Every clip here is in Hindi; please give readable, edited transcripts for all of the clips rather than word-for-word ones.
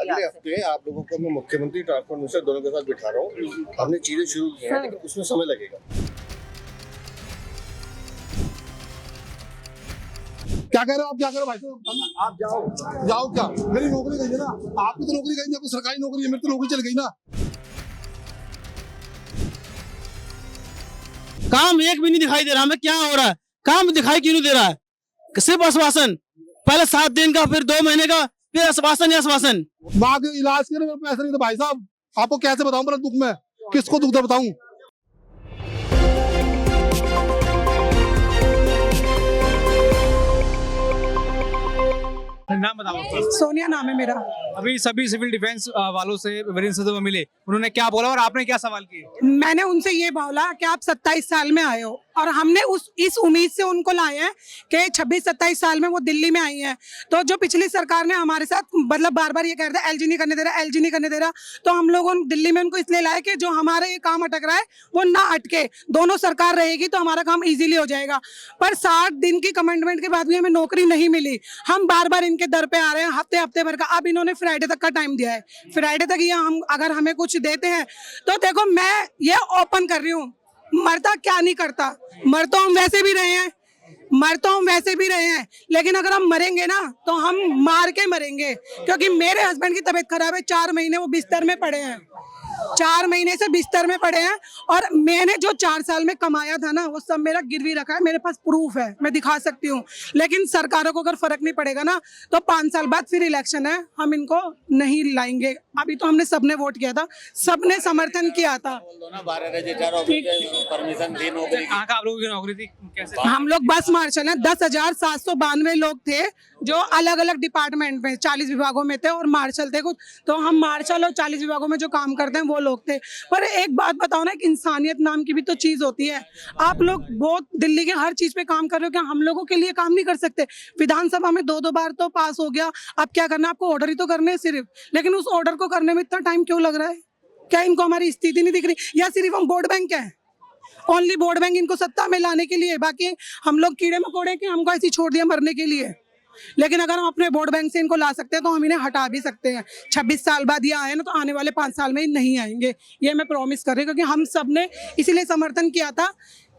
अगले हफ्ते आप लोगों को मैं मुख्यमंत्री ट्रांसपोर्ट मिनिस्टर दोनों के साथ बिठा रहा हूँ। हमने चीजें शुरू की हैं लेकिन उसमें समय लगेगा। क्या कह रहे हो आप? क्या कह रहे हो भाई साहब? आप जाओ क्या? मेरी नौकरी गई है ना, आपकी तो नौकरी गई ना, कोई सरकारी नौकरी है, मेरी तो नौकरी चल गई ना। काम एक भी नहीं दिखाई दे रहा, हमें क्या हो रहा है? काम दिखाई क्यों नहीं दे रहा है? सिर्फ आश्वासन, पहले 7 दिन का, फिर 2 महीने का, फिर आश्वासन ही आश्वासन। माँ के इलाज के लिए मेरे पैसे नहीं थे भाई साहब, आपको कैसे बताऊं मेरा दुख? में किसको दुख बताऊं? नाम बताओ आपका। सोनिया नाम है मेरा। अभी सभी सिविल डिफेंस वालों से वीरेंद्र सिंह मिले, उन्होंने क्या बोला और आपने क्या सवाल किए? मैंने उनसे ये बोला कि आप 27 साल में आए हो और हमने इस उम्मीद से उनको लाए हैं कि 26-27 साल में वो दिल्ली में आई हैं। तो जो पिछली सरकार ने हमारे साथ मतलब बार बार ये कह रहा था एलजी नहीं करने दे रहा, एलजी नहीं करने दे रहा, तो हम लोगों दिल्ली में उनको इसलिए लाए कि जो हमारा ये काम अटक रहा है वो ना अटके, दोनों सरकार रहेगी तो हमारा काम ईजिली हो जाएगा। पर 60 दिन की कमिटमेंट के बाद भी हमें नौकरी नहीं मिली। हम बार बार इनके दर पे आ रहे हैं, हफ्ते भर का। अब इन्होंने फ्राइडे तक का टाइम दिया है, फ्राइडे तक ये हम अगर हमें कुछ देते हैं तो देखो मैं ये ओपन कर रही हूँ, मरता क्या नहीं करता, मर तो हम वैसे भी रहे हैं, लेकिन अगर हम मरेंगे ना तो हम मार के मरेंगे। क्योंकि मेरे हस्बैंड की तबीयत खराब है, 4 महीने वो बिस्तर में पड़े हैं, 4 महीने से बिस्तर में पड़े हैं। और मैंने जो 4 साल में कमाया था ना वो सब मेरा गिरवी रखा है, मेरे पास प्रूफ है, मैं दिखा सकती हूँ। लेकिन सरकारों को अगर फर्क नहीं पड़ेगा ना तो 5 साल बाद फिर इलेक्शन है, हम इनको नहीं लाएंगे। अभी तो हमने सबने वोट किया था, सबने समर्थन किया था। परमिशन थी नौकरी कहाँ का आप लोगों की नौकरी थी, कैसे? हम लोग बस मार्शल हैं, 10,792 लोग थे जो अलग अलग डिपार्टमेंट में 40 विभागों में थे और मार्शल थे कुछ। तो हम मार्शल और 40 विभागों में जो काम करते हैं वो लोग थे। पर एक बात बताओ ना, कि इंसानियत नाम की भी तो चीज होती है। आप लोग बहुत दिल्ली के हर चीज पे काम कर रहे हो, क्या हम लोगों के लिए काम नहीं कर सकते? विधानसभा में 2-2 बार तो पास हो गया, अब क्या करना? आपको ऑर्डर ही तो करने हैं सिर्फ, लेकिन उस ऑर्डर को करने में इतना टाइम क्यों लग रहा है? क्या इनको हमारी स्थिति नहीं दिख रही, या सिर्फ हम वोट बैंक है? ओनली वोट बैंक इनको सत्ता में लाने के लिए, बाकी हम लोग कीड़े मकोड़े के हमको ऐसे छोड़ दिया मरने के लिए। लेकिन अगर हम अपने वोट बैंक से इनको ला सकते हैं तो हम इन्हें हटा भी सकते हैं। 26 साल बाद ये आए ना तो आने वाले 5 साल में नहीं आएंगे, ये मैं प्रॉमिस कर रही हूँ। क्योंकि हम सब ने इसीलिए समर्थन किया था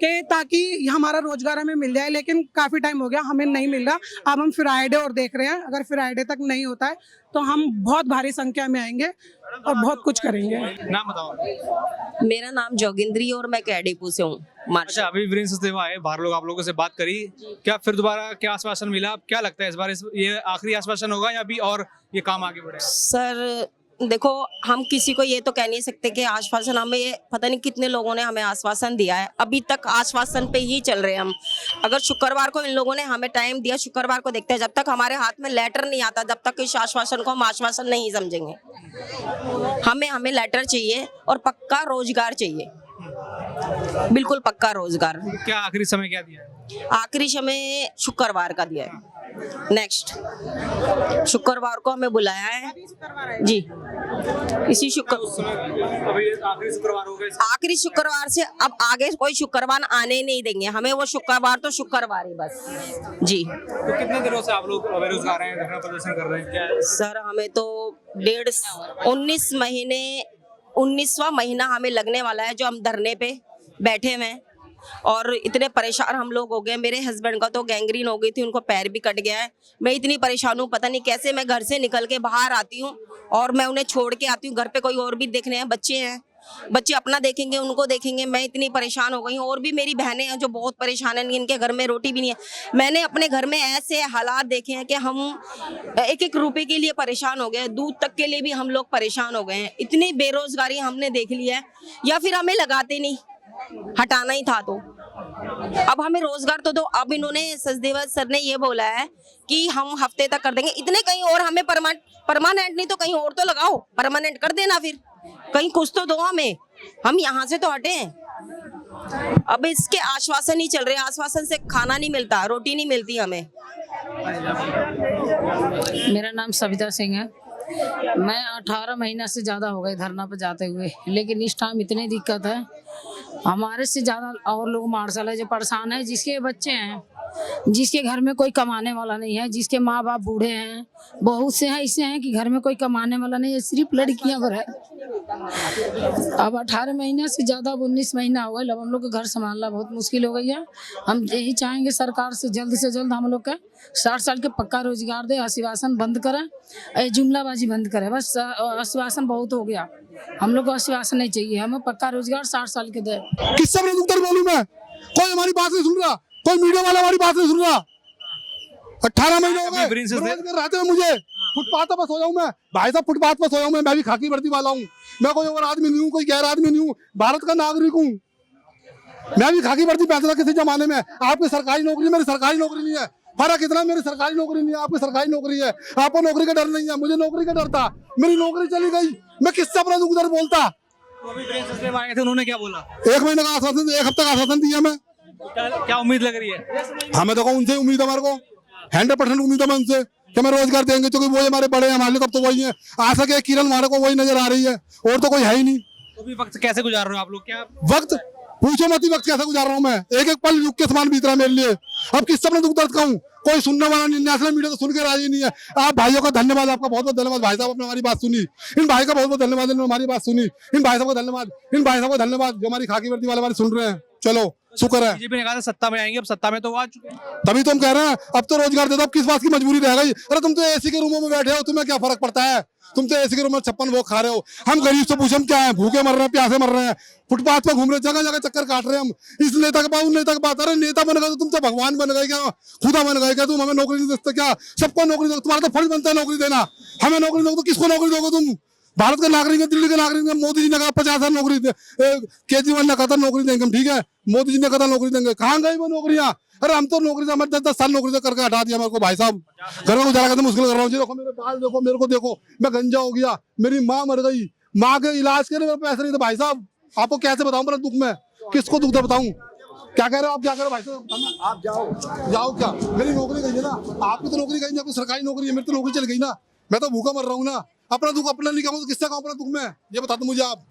कि ताकि हमारा रोजगार हमें मिल जाए, लेकिन काफ़ी टाइम हो गया हमें नहीं मिल रहा। अब हम फ्राइडे और देख रहे हैं, अगर फ्राइडे तक नहीं होता है तो हम बहुत भारी संख्या में आएंगे और बहुत कुछ करेंगे। नाम बताओ। मेरा नाम जोगिंद्री और मैं कैडीपू से हूँ। अच्छा, अभी वीरेंद्र सिंह आए, बाहर लोग आप लोगों से बात करी, क्या फिर दोबारा क्या आश्वासन मिला? क्या लगता है इस बार ये आखिरी आश्वासन होगा या अभी और ये काम आगे बढ़ेगा? सर देखो, हम किसी को ये तो कह नहीं सकते कि आश्वासन, हमें ये पता नहीं कितने लोगों ने हमें आश्वासन दिया है, अभी तक आश्वासन पे ही चल रहे हैं हम। अगर शुक्रवार को इन लोगों ने हमें टाइम दिया, शुक्रवार को देखते हैं, जब तक हमारे हाथ में लेटर नहीं आता जब तक इस आश्वासन को हम आश्वासन नहीं समझेंगे। हमें लेटर चाहिए और पक्का रोजगार चाहिए, बिल्कुल पक्का रोजगार। क्या आखिरी समय क्या दिया है? आखिरी समय शुक्रवार का दिया है। नेक्स्ट शुक्रवार को हमें बुलाया है जी, इसी अभी आखिरी शुक्रवार हो गए। आखिरी शुक्रवार से अब आगे कोई शुक्रवार आने नहीं देंगे हमें, वो शुक्रवार तो शुक्रवार ही बस जी। तो कितने दिनों से आप लोग बेरोजगार हैं, धरना प्रदर्शन कर रहे हैं? क्या सर हमें तो 19वां महीना हमें लगने वाला है जो हम धरने पे बैठे हुए हैं, और इतने परेशान हम लोग हो गए। मेरे हस्बैंड का तो गैंग्रीन हो गई थी, उनको पैर भी कट गया है। मैं इतनी परेशान हूँ, पता नहीं कैसे मैं घर से निकल के बाहर आती हूँ और मैं उन्हें छोड़ के आती हूँ। घर पे कोई और भी देखने हैं, बच्चे हैं, बच्चे अपना देखेंगे, उनको देखेंगे। मैं इतनी परेशान हो गई हूँ। और भी मेरी बहनें हैं जो बहुत परेशान हैं, इनके घर में रोटी भी नहीं है। मैंने अपने घर में ऐसे हालात देखे हैं कि हम 1-1 रुपए के लिए परेशान हो गए, दूध तक के लिए भी हम लोग परेशान हो गए हैं। इतनी बेरोजगारी हमने देख ली है, या फिर हमें लगाते नहीं, हटाना ही था तो अब हमें रोजगार तो दो। अब इन्होंने सचदेव सर ने ये बोला है कि हम हफ्ते तक कर देंगे, इतने कहीं और हमें परमानेंट नहीं तो कहीं और तो लगाओ, परमानेंट कर देना, फिर कहीं कुछ तो दो हमें, हम यहाँ से तो हटे हैं। अब इसके आश्वासन ही चल रहे हैं, आश्वासन से खाना नहीं मिलता, रोटी नहीं मिलती हमें। मेरा नाम सविता सिंह है। मैं 18 महीना से ज़्यादा हो गए धरना पर जाते हुए, लेकिन इस टाइम इतनी दिक्कत है, हमारे से ज़्यादा और लोग मार्शल है जो परेशान है, जिसके बच्चे हैं जिसके घर में कोई कमाने वाला नहीं है, जिसके माँ बाप बूढ़े हैं, बहुत से हैं ऐसे हैं कि घर में कोई कमाने वाला नहीं है, सिर्फ लड़कियां पर है। अब 18 महीने से ज्यादा, अब 19 महीना हो गए, अब हम लोग का घर संभालना बहुत मुश्किल हो गई है। हम यही चाहेंगे सरकार से जल्द हम लोग का 60 साल के पक्का रोजगार दे, आश्वासन बंद करे, जुमलाबाजी बंद करे। बस आश्वासन बहुत हो गया, हम लोग को आश्वासन नहीं चाहिए, हमें पक्का रोजगार 60 साल के दे। किससे अपने उत्तर बोलूं मैं? कोई हमारी बात नहीं सुन रहा, कोई मीडिया वाला हमारी बात नहीं सुन रहा। 18 महीने हो गए रहते हुए मुझे फुटपाथ पर सो जाऊं मैं, भाई साहब फुटपाथ पर सोया हूं मैं भी खाकी वर्दी वाला हूँ, मैं कोई और आदमी नहीं हूँ, कोई गैर आदमी नहीं हूँ, भारत का नागरिक हूँ। मैं भी खाकी वर्दी पहनता था किसी जमाने में। आपकी सरकारी नौकरी, मेरी सरकारी नौकरी नहीं है, फर्क इतना, मेरी सरकारी नौकरी नहीं है, आपकी सरकारी नौकरी है। आपको नौकरी का डर नहीं है, मुझे नौकरी का डर था, मेरी नौकरी चली गई, मैं किससे अपना दुख दर्द बोलता? आए थे, उन्होंने क्या बोला? 1 महीने का आश्वासन, 1 हफ्ते का आश्वासन दिया मैं। क्या उम्मीद लग रही है? हमें तो उनसे उम्मीद है, हमारे को 100% उम्मीद है उनसे कि हमें रोजगार देंगे, क्योंकि वो हमारे बड़े हैं, हमारे तब तो वही है। आशा के किरण हमारे को वही नजर आ रही है, और तो कोई है ही नहीं। तो भी वक्त कैसे गुजार रहे हो आप लोग? क्या वक्त पूछो मत ही, वक्त कैसे गुजार रहा हूँ मैं, एक एक पल युग के समान बीत रहा है मेरे लिए। अब किससे अपना दुख दर्द कहूँ? कोई सुनने वाला नहीं, नेशनल मीडिया तो सुन के राजी नहीं है। आप भाइयों का धन्यवाद, आपका बहुत बहुत धन्यवाद भाई साहब, आपने हमारी बात सुनी। इन भाई का बहुत बहुत धन्यवाद, इन्होंने हमारी बात सुनी। इन भाई साहब को धन्यवाद, इन भाई साहब को धन्यवाद जो हमारी खाकी वर्दी वाले हमारी सुन रहे हैं। चलो शुक्र है। बीजेपी ने कहा था सत्ता में आएंगे, अब सत्ता में तो आ चुके हैं। तभी तो हम कह रहे हैं अब तो रोजगार दे दो, अब किस बात की मजबूरी रह गई? अरे तुम तो एसी के रूमों में बैठे हो, तुम्हें क्या फर्क पड़ता है? तुम तो एसी के रूम में 56 वो खा रहे हो, हम गरीब से पूछे हम क्या है? भूखे मर रहे हैं, प्यासे मर रहे हैं, फुटपाथ पर घूम रहे, जगह जगह चक्कर काट रहे हैं हम। इस नेता के पास, उन नेता के पास। अरे नेता बन गए तो तुम तो भगवान बन गए क्या? खुदा बन गए क्या? तुम हमें नौकरी नहीं देते क्या? सबको नौकरी दो, तुम्हारा तो फर्ज बनता है नौकरी देना। हमें नौकरी दोगे तो किसको नौकरी दोगे तुम? भारत का नागरिक है, दिल्ली के नागरिक है। मोदी जी ने कहा 50,000 नौकरी दे, केजरीवाल ने कहा था नौकरी देंगे हम, ठीक है, मोदी जी ने कहा था नौकरी देंगे, कहाँ गई वो नौकरियां? अरे हम तो नौकरी से हमारे 10-10 साल नौकरी से करके हटा दिया मेरे को। भाई साहब घर में गुजारा करना मुश्किल कर रहा हूँ। देखो मेरे बाल देखो, मेरे को देखो, मैं गंजा हो गया, मेरी माँ मर गई, माँ के इलाज के लिए मेरे पैसे नहीं थे। भाई साहब आपको कैसे बताऊं मेरा दुख, में किसको दुख बताऊं? क्या कह रहे हो आप? क्या कह रहे हो भाई साहब? आप जाओ क्या? मेरी नौकरी गई है ना, आपकी तो नौकरी गई, आपकी सरकारी नौकरी है, मेरी तो नौकरी चल गई ना, मैं तो भूखा मर रहा हूँ ना। अपना दुख अपना नहीं कहूँ तो किससे कहूँ अपना दुख? में ये बता दो मुझे आप।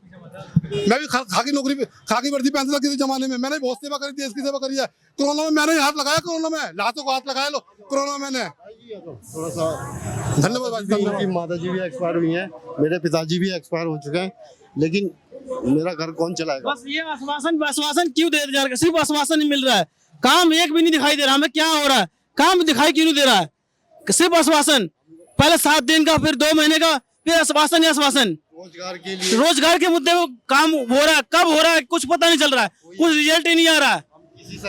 मैं भी खाकी नौकरी पे, खाकी वर्दी पहनता था किसी जमाने में, मैंने बहुत सेवा करी, देश की सेवा करी है। कोरोना में मैंने हाथ लगाया, कोरोना में लातों को हाथ लगाया लो, कोरोना में मैंने। थोड़ा सा धन्यवाद भाई। उनकी माता जी भी एक्सपायर हुई हैं, मेरे पिताजी भी एक्सपायर हो चुके हैं, लेकिन मेरा घर कौन चलाएगा? बस ये आश्वासन क्यों दे जा रहा है? सिर्फ आश्वासन नहीं मिल रहा है, काम एक भी नहीं दिखाई दे रहा हमें। क्या हो रहा है? काम दिखाई क्यों नहीं दे रहा है? सिर्फ आश्वासन, पहले 7 दिन का, फिर 2 महीने का, फिर आश्वासन ही आश्वासन। रोजगार के मुद्दे में काम हो रहा है, कब हो रहा है कुछ पता नहीं चल रहा है, कुछ रिजल्ट ही नहीं आ रहा है।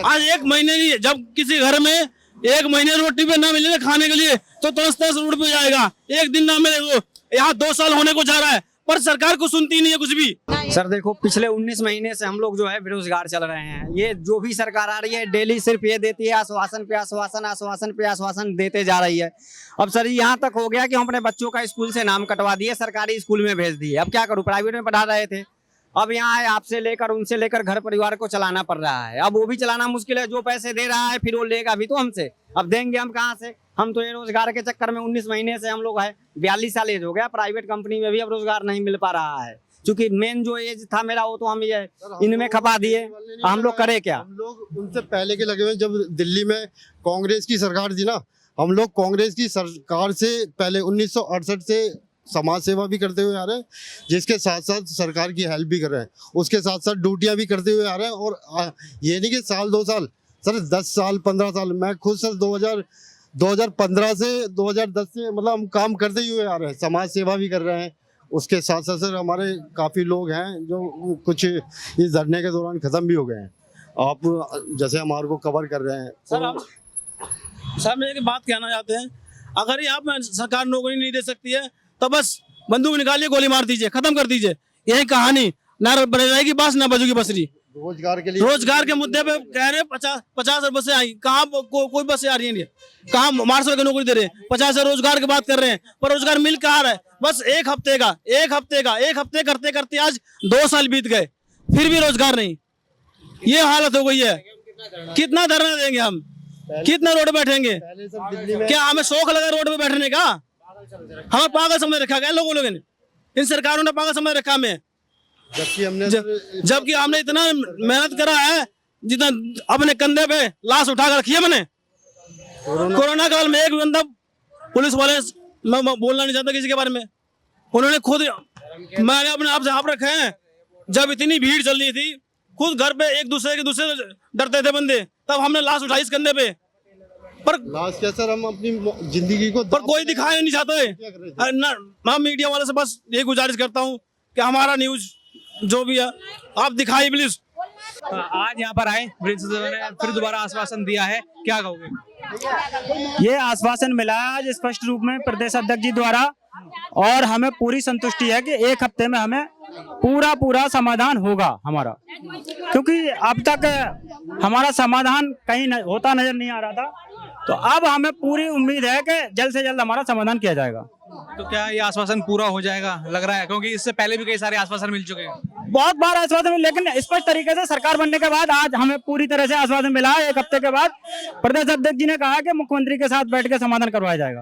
आज 1 महीने नहीं, जब किसी घर में 1 महीने रोटी पे ना मिले खाने के लिए तो तरस रोड पे जाएगा, 1 दिन ना मिले तो यहाँ 2 साल होने को जा रहा है, पर सरकार को सुनती नहीं है कुछ भी। सर देखो, पिछले 19 महीने से हम लोग जो है बेरोजगार चल रहे हैं। ये जो भी सरकार आ रही है डेली सिर्फ ये देती है आश्वासन पे आश्वासन, आश्वासन पे आश्वासन देते जा रही है। अब सर यहाँ तक हो गया कि हम अपने बच्चों का स्कूल से नाम कटवा दिए, सरकारी स्कूल में भेज दिए। अब क्या करूँ, प्राइवेट में पढ़ा रहे थे, अब यहाँ आपसे लेकर उनसे लेकर घर परिवार को चलाना पड़ रहा है। अब वो भी चलाना मुश्किल है, जो पैसे दे रहा है फिर वो लेगा भी तो हमसे, अब देंगे हम कहाँ से? हम तो ये रोजगार के चक्कर में 19 महीने से हम लोग है, 42 साल एज हो गया, प्राइवेट कंपनी में भी अब रोजगार नहीं मिल पा रहा है, क्योंकि मेन जो एज था मेरा वो तो हम ये इनमें खपा दिए। हम लोग करे क्या? हम लोग उनसे पहले के लगे हुए, जब दिल्ली में कांग्रेस की सरकार थी ना, हम लोग कांग्रेस की सरकार से पहले 1968 से समाज सेवा भी करते हुए आ रहे हैं, जिसके साथ साथ सरकार की हेल्प भी कर रहे हैं, उसके साथ साथ ड्यूटियां भी करते हुए आ रहे हैं। और ये नहीं कि साल 2 साल, सर 10 साल 15 साल, मैं खुद सर 2015 से 2010 से मतलब हम काम करते ही हुए आ रहे हैं, समाज सेवा भी कर रहे हैं। उसके साथ साथ सर हमारे काफ़ी लोग हैं जो कुछ इस धरने के दौरान ख़त्म भी हो गए हैं। आप जैसे हमारे को कवर कर रहे हैं। सर मैं एक बात कहना चाहते हैं, अगर यहाँ पे सरकार नौकरी नहीं दे सकती है तो बस बंदूक निकालिए, गोली मार दीजिए, खत्म कर दीजिए, यही कहानी, ना रहेगी बांस ना बजेगी बसरी। रोजगार के लिए, रोजगार के मुद्दे पे कह रहे हैं 50 बसें आई, कहाँ कोई बसें आ रही है? कहाँ मार्शल की नौकरी दे रहे हैं? 50 रोजगार की बात कर रहे हैं, पर रोजगार मिल कहाँ रहा है? बस एक हफ्ते करते करते आज 2 साल बीत गए, फिर भी रोजगार नहीं। ये हालत हो गई है। कितना धरना देंगे हम, कितना रोड बैठेंगे? क्या हमें शौक लगा रोड पे बैठने का? हमें पागल समझ रखा गया लोगों ने, इन सरकारों ने पागल समझ रखा हमें, जबकि हमने इतना मेहनत करा है, जितना अपने कंधे पे लाश उठा कर रखी है मैंने, कोरोना काल में एक बंदा पुलिस वाले, मैं बोलना नहीं चाहता किसी के बारे में, उन्होंने खुद, मैंने अपने आप से आप रखे हैं, जब इतनी भीड़ चल रही थी खुद घर पे एक दूसरे डरते थे बंदे, तब हमने लाश उठाई इस कंधे पे, पर लास्ट क्या सर, हम अपनी जिंदगी को पर कोई दिखाया नहीं चाहता है ना। मैं मीडिया वाले से बस ये गुजारिश करता हूँ कि हमारा न्यूज जो भी है आप दिखाइए प्लीज। आज यहाँ पर आए, वीरेंद्र सिंह ने फिर दोबारा आश्वासन दिया है, क्या कहोगे? ये आश्वासन मिला है आज स्पष्ट रूप में प्रदेश अध्यक्ष जी द्वारा, और हमें पूरी संतुष्टि है कि एक हफ्ते में हमें पूरा समाधान होगा हमारा, क्योंकि अब तक हमारा समाधान कहीं होता नजर नहीं आ रहा था। तो अब हमें पूरी उम्मीद है कि जल्द से जल्द हमारा समाधान किया जाएगा। तो क्या ये आश्वासन पूरा हो जाएगा लग रहा है, क्योंकि इससे पहले भी कई सारे आश्वासन मिल चुके हैं? बहुत बार आश्वासन मिले, लेकिन स्पष्ट तरीके से सरकार बनने के बाद आज हमें पूरी तरह से आश्वासन मिला है। एक हफ्ते के बाद प्रदेश अध्यक्ष जी ने कहा कि मुख्यमंत्री के साथ बैठ के समाधान करवाया जाएगा।